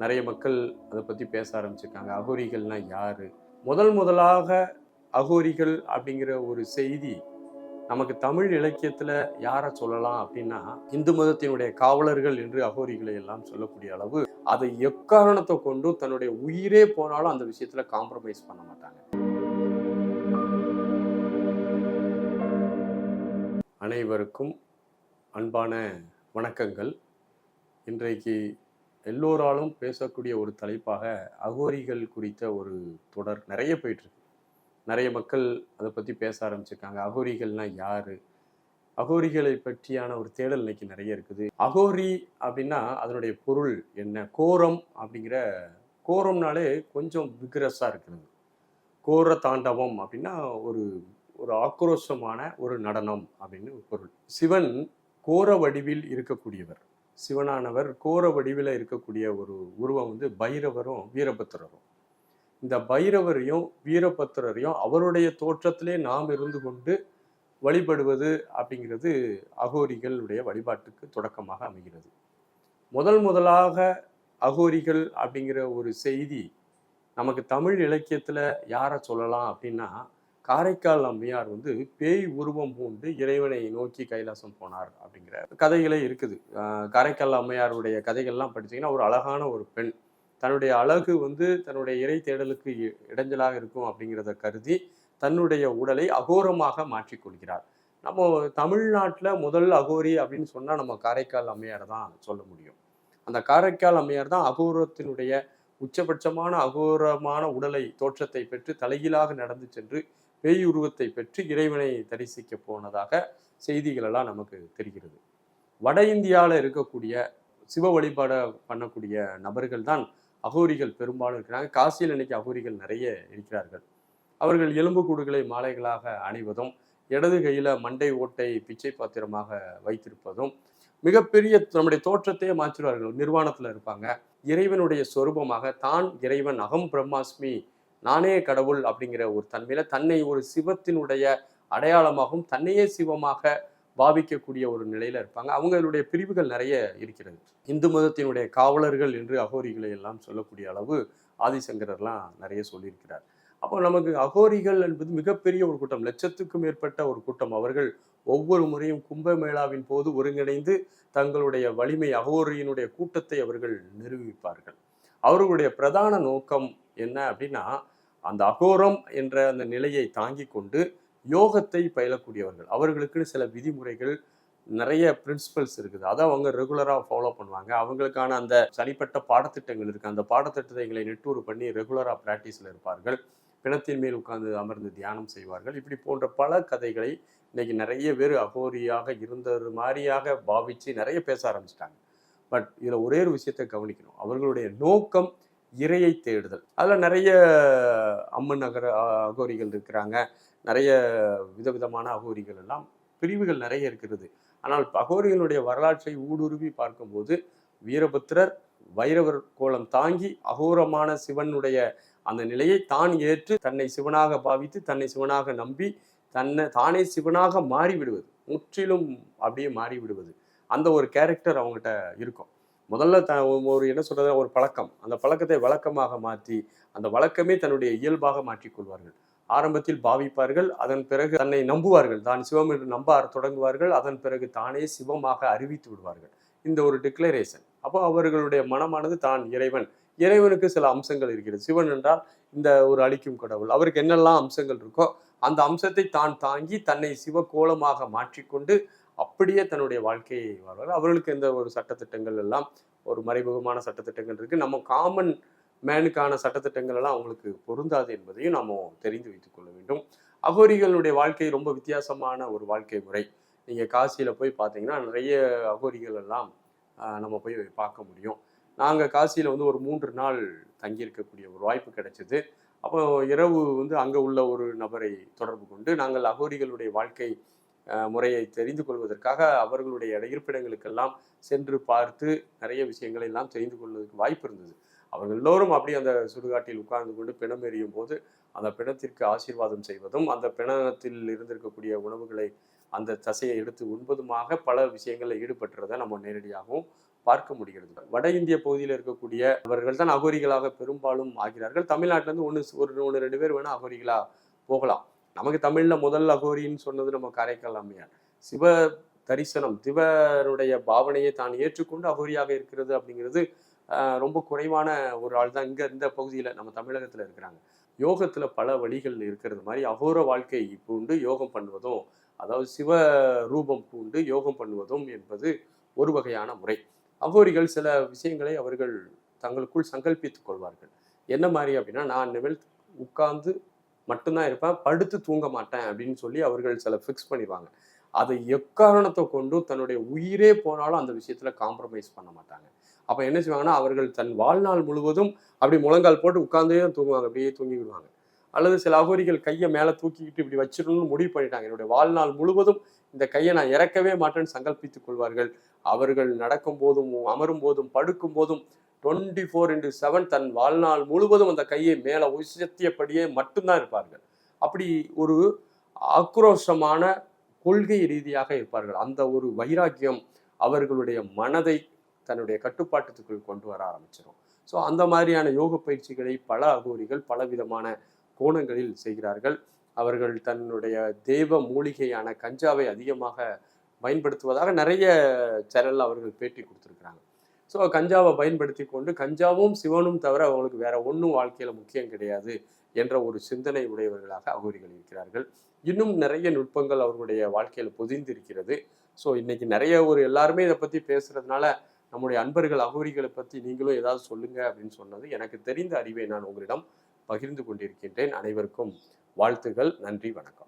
நிறைய மக்கள் அதை பற்றி பேச ஆரம்பிச்சிருக்காங்க. அகோரிகள்னா யாரு? முதலாக அகோரிகள் அப்படிங்கிற ஒரு செய்தி நமக்கு தமிழ் இலக்கியத்துல யாரை சொல்லலாம் அப்படின்னா, இந்து மதத்தினுடைய காவலர்கள் என்று அகோரிகளை எல்லாம் சொல்லக்கூடிய அளவு, அதை எக்காரணத்தை கொண்டும் தன்னுடைய உயிரே போனாலும் அந்த விஷயத்துல காம்ப்ரமைஸ் பண்ண மாட்டாங்க. அனைவருக்கும் அன்பான வணக்கங்கள். இன்றைக்கு எல்லோராலும் பேசக்கூடிய ஒரு தலைப்பாக அகோரிகள் குறித்த ஒரு தொடர் நிறைய போயிட்டு இருக்கு. நிறைய மக்கள் அதை பற்றி பேச ஆரம்பிச்சிருக்காங்க. அகோரிகள்னா யாரு? அகோரிகளை பற்றியான ஒரு தேடல் இன்னைக்கு நிறைய இருக்குது. அகோரி அப்படின்னா அதனுடைய பொருள் என்ன? கோரம் அப்படிங்கிற கோரம்னாலே கொஞ்சம் விக்ரஸாக இருக்கிறது. கோர தாண்டவம் அப்படின்னா ஒரு ஒரு ஆக்ரோஷமான ஒரு நடனம் அப்படின்னு ஒரு பொருள். சிவன் கோர வடிவில் இருக்கக்கூடியவர். சிவனானவர் கோர வடிவில் இருக்கக்கூடிய ஒரு உருவம் பைரவரும் வீரபத்திரரும். இந்த பைரவரையும் வீரபத்திரரையும் அவருடைய தோற்றத்திலே நாம் இருந்து கொண்டு வழிபடுவது அப்படிங்கிறது அகோரிகளுடைய வழிபாட்டுக்கு தொடக்கமாக அமைகிறது. முதலாக அகோரிகள் அப்படிங்கிற ஒரு செய்தி நமக்கு தமிழ் இலக்கியத்துல யாரை சொல்லலாம் அப்படின்னா, காரைக்கால் அம்மையார் பேய் உருவம் பூண்டு இறைவனை நோக்கி கைலாசம் போனார் அப்படிங்கிற கதைகளே இருக்குது. காரைக்கால் அம்மையாருடைய கதைகள்லாம் படிச்சீங்கன்னா, ஒரு அழகான ஒரு பெண் தன்னுடைய அழகு தன்னுடைய இறை தேடலுக்கு இடைஞ்சலாக இருக்கும் அப்படிங்கிறத கருதி தன்னுடைய உடலை அகோரமாக மாற்றிக்கொள்கிறார். நம்ம தமிழ்நாட்டில் முதல் அகோரி அப்படின்னு சொன்னால் நம்ம காரைக்கால் அம்மையாரை தான் சொல்ல முடியும். அந்த காரைக்கால் அம்மையார் தான் அகோரத்தினுடைய உச்சபட்சமான அகோரமான உடலை தோற்றத்தை பெற்று தலைகீழாக நடந்து சென்று பேய் உருவத்தை பெற்று இறைவனை தரிசிக்க போனதாக செய்திகள் எல்லாம் நமக்கு தெரிகிறது. வட இந்தியாவில் இருக்கக்கூடிய சிவ வழிபாட பண்ணக்கூடிய நபர்கள் தான் அகோரிகள் பெரும்பாலும் இருக்கிறாங்க. காசியில் இன்னைக்கு அகோரிகள் நிறைய இருக்கிறார்கள். அவர்கள் எலும்புக்கூடுகளை மாலைகளாக அணிவதும், இடது கையில மண்டை ஓட்டை பிச்சை பாத்திரமாக வைத்திருப்பதும், மிகப்பெரிய நம்முடைய தோற்றத்தையே மாற்றிடுவார்கள். நிர்வாணத்துல இருப்பாங்க. இறைவனுடைய சொரூபமாக தான் இறைவன், அகம் பிரம்மாஸ்மி, நானே கடவுள் அப்படிங்கிற ஒரு தன்மையில தன்னை ஒரு சிவத்தினுடைய அடையாளமாகவும் தன்னையே சிவமாக பாவிக்கக்கூடிய ஒரு நிலையில இருப்பாங்க. அவங்களுடைய பிரிவுகள் நிறைய இருக்கிறது. இந்து மதத்தினுடைய காவலர்கள் என்று அகோரிகளை எல்லாம் சொல்லக்கூடிய அளவு ஆதிசங்கரர்லாம் நிறைய சொல்லியிருக்கிறார். அப்போ நமக்கு அகோரிகள் என்பது மிகப்பெரிய ஒரு கூட்டம், லட்சத்துக்கும் மேற்பட்ட ஒரு கூட்டம். அவர்கள் ஒவ்வொரு முறையும் கும்பமேளாவின் போது ஒருங்கிணைந்து தங்களுடைய வலிமை அகோரியினுடைய கூட்டத்தை அவர்கள் நிரூபிப்பார்கள். அவர்களுடைய பிரதான நோக்கம் என்ன அப்படின்னா, அந்த அகோரம் என்ற அந்த நிலையை தாங்கி கொண்டு யோகத்தை பயிலக்கூடியவர்கள். அவர்களுக்குன்னு சில விதிமுறைகள், நிறைய பிரின்சிபல்ஸ் இருக்குது. அதை அவங்க ரெகுலராக ஃபாலோ பண்ணுவாங்க. அவங்களுக்கான அந்த தனிப்பட்ட பாடத்திட்டங்கள் இருக்குது. அந்த பாடத்திட்டங்களை நெட்டூர் பண்ணி ரெகுலராக ப்ராக்டிஸில் இருப்பார்கள். பிணத்தின் மேல் உட்கார்ந்து அமர்ந்து தியானம் செய்வார்கள். இப்படி போன்ற பல கதைகளை இன்னைக்கு நிறைய பேர் அகோரியாக இருந்தது மாதிரியாக பாவிச்சு நிறைய பேச ஆரம்பிச்சிட்டாங்க. பட் இதில் ஒரே ஒரு விஷயத்தை கவனிக்கணும். அவர்களுடைய நோக்கம் இறையை தேடுதல். அதில் நிறைய அம்மன் அகோரிகள் இருக்கிறாங்க. நிறைய விதவிதமான அகோரிகள் எல்லாம் பிரிவுகள் நிறைய இருக்கிறது. ஆனால் அகோரிகளுடைய வரலாற்றை ஊடுருவி பார்க்கும்போது வீரபத்திரர் வைரவர் கோலம் தாங்கி அகோரமான சிவனுடைய அந்த நிலையை தான் ஏற்று தன்னை சிவனாக பாவித்து தன்னை சிவனாக நம்பி தானே சிவனாக மாறிவிடுவது, முற்றிலும் அப்படியே மாறிவிடுவது, அந்த ஒரு கேரக்டர் அவங்ககிட்ட இருக்கும். முதல்ல ஒரு என்ன சொல்றது, ஒரு பழக்கம், அந்த பழக்கத்தை வழக்கமாக மாற்றி அந்த வழக்கமே தன்னுடைய இயல்பாக மாற்றிக்கொள்வார்கள். ஆரம்பத்தில் பாவிப்பார்கள், அதன் பிறகு தன்னை நம்புவார்கள், தான் சிவம் என்று நம்ப தொடங்குவார்கள். அதன் பிறகு தானே சிவமாக அறிவித்து விடுவார்கள். இந்த ஒரு டிக்ளரேஷன். அப்போ அவர்களுடைய மனமானது தான் இறைவன், இறைவனுக்கு சில அம்சங்கள் இருக்கிறது. சிவன் என்றால் இந்த ஒரு அழிக்கும் கடவுள், அவருக்கு என்னெல்லாம் அம்சங்கள் இருக்கோ அந்த அம்சத்தை தான் தாங்கி தன்னை சிவ கோலமாக மாற்றிக்கொண்டு அப்படியே தன்னுடைய வாழ்க்கையை வாழ்வார்கள். அவர்களுக்கு எந்த ஒரு சட்டத்திட்டங்கள் எல்லாம் ஒரு மறைமுகமான சட்டத்திட்டங்கள் இருக்கு. நம்ம காமன் மேனுக்கான சட்டத்திட்டங்கள் எல்லாம் அவங்களுக்கு பொருந்தாது என்பதையும் நாம தெரிந்து வைத்துக் கொள்ள வேண்டும். அகோரிகளுடைய வாழ்க்கை ரொம்ப வித்தியாசமான ஒரு வாழ்க்கை முறை. நீங்க காசியில போய் பார்த்தீங்கன்னா நிறைய அகோரிகள் எல்லாம் நம்ம போய் பார்க்க முடியும். நாங்கள் காசியில் ஒரு 3 நாள் தங்கியிருக்கக்கூடிய ஒரு வாய்ப்பு கிடைச்சிது. அப்போ இரவு அங்கே உள்ள ஒரு நபரை தொடர்பு கொண்டு நாங்கள் அகோரிகளுடைய வாழ்க்கை முறையை தெரிந்து கொள்வதற்காக அவர்களுடைய இருப்பிடங்களுக்கெல்லாம் சென்று பார்த்து நிறைய விஷயங்களை எல்லாம் தெரிந்து கொள்வதற்கு வாய்ப்பு இருந்தது. அவர்கள் எல்லோரும் அப்படியே அந்த சுடுகாட்டில் உட்கார்ந்து கொண்டு பிணம் எறியும் போது அந்த பிணத்திற்கு ஆசீர்வாதம் செய்வதும், அந்த பிணத்தில் இருந்திருக்கக்கூடிய உணவுகளை அந்த தசையை எடுத்து உண்பதுமாக பல விஷயங்களில் ஈடுபட்டுறதை நம்ம நேரடியாகவும் பார்க்க முடிகிறது. வட இந்திய பகுதியில் இருக்கக்கூடிய அவர்கள் தான் அகோரிகளாக பெரும்பாலும் ஆகிறார்கள். தமிழ்நாட்டிலேருந்து ஒன்று ரெண்டு பேர் வேணா அகோரிகளா போகலாம். நமக்கு தமிழ்ல முதல் அகோரின்னு சொன்னது நம்ம காரைக்கால் அம்மையார். சிவ தரிசனம், சிவனுடைய பாவனையை தான் ஏற்றுக்கொண்டு அகோரியாக இருக்கிறது அப்படிங்கிறது ரொம்ப குறைவான ஒரு ஆள் தான் இந்த பகுதியில் நம்ம தமிழகத்தில் இருக்கிறாங்க. யோகத்தில் பல வழிகள் இருக்கிறது மாதிரி அகோர வாழ்க்கை பூண்டு யோகம் பண்ணுவதும், அதாவது சிவ ரூபம் பூண்டு யோகம் பண்ணுவதும் என்பது ஒரு வகையான முறை. அகோரிகள் சில விஷயங்களை அவர்கள் தங்களுக்குள் சங்கல்பித்துக் கொள்வார்கள். என்ன மாதிரி அப்படின்னா, நான் இனிமேல் உட்கார்ந்து மட்டும்தான் இருப்பேன், படுத்து தூங்க மாட்டேன் அப்படின்னு சொல்லி அவர்கள் சில ஃபிக்ஸ் பண்ணிடுவாங்க. அதை எக்காரணத்தை கொண்டும் தன்னுடைய உயிரே போனாலும் அந்த விஷயத்துல காம்ப்ரமைஸ் பண்ண மாட்டாங்க. அப்ப என்ன செய்வாங்கன்னா, அவர்கள் தன் வாழ்நாள் முழுவதும் அப்படி முழங்கால் போட்டு உட்கார்ந்தே தூங்குவாங்க, அப்படியே தூங்கி விடுவாங்க. அல்லது சில அகோரிகள் கையை மேலே தூக்கிக்கிட்டு இப்படி வச்சிடணும்னு முடிவு பண்ணிட்டாங்க. என்னுடைய வாழ்நாள் முழுவதும் இந்த கையை நான் இறக்கவே மாட்டேன்னு சங்கல்பித்துக் கொள்வார்கள். அவர்கள் நடக்கும் போதும், அமரும் போதும், படுக்கும் போதும் 24/7 தன் வாழ்நாள் முழுவதும் அந்த கையை மேலே உயர்த்தியபடியே மட்டும்தான் இருப்பார்கள். அப்படி ஒரு ஆக்ரோஷமான கொள்கை ரீதியாக இருப்பார்கள். அந்த ஒரு வைராக்கியம் அவர்களுடைய மனதை தன்னுடைய கட்டுப்பாட்டுக்குள் கொண்டு வர ஆரம்பிச்சிடும். ஸோ அந்த மாதிரியான யோக பயிற்சிகளை பல அகோரிகள் பலவிதமான கோணங்களில் செய்கிறார்கள். அவர்கள் தன்னுடைய தெய்வ மூலிகையான கஞ்சாவை அதிகமாக பயன்படுத்துவதாக நிறைய சேனல்ல அவர்கள் பேட்டி கொடுத்துருக்குறாங்க. ஸோ கஞ்சாவை பயன்படுத்தி கொண்டு கஞ்சாவும் சிவனும் தவிர அவங்களுக்கு வேற ஒன்றும் வாழ்க்கையில முக்கியம் கிடையாது என்ற ஒரு சிந்தனை உடையவர்களாக அகோரிகள் இருக்கிறார்கள். இன்னும் நிறைய நுட்பங்கள் அவர்களுடைய வாழ்க்கையில பொதிந்து இருக்கிறது. ஸோ இன்னைக்கு நிறைய எல்லாருமே இதை பத்தி பேசுறதுனால நம்முடைய அன்பர்கள் அகோரிகளை பற்றி நீங்களும் ஏதாவது சொல்லுங்க அப்படின்னு சொன்னது எனக்கு தெரிந்த அறிவை நான் உங்களிடம் பகிர்ந்து கொண்டிருக்கின்றேன். அனைவருக்கும் வாழ்த்துகள். நன்றி, வணக்கம்.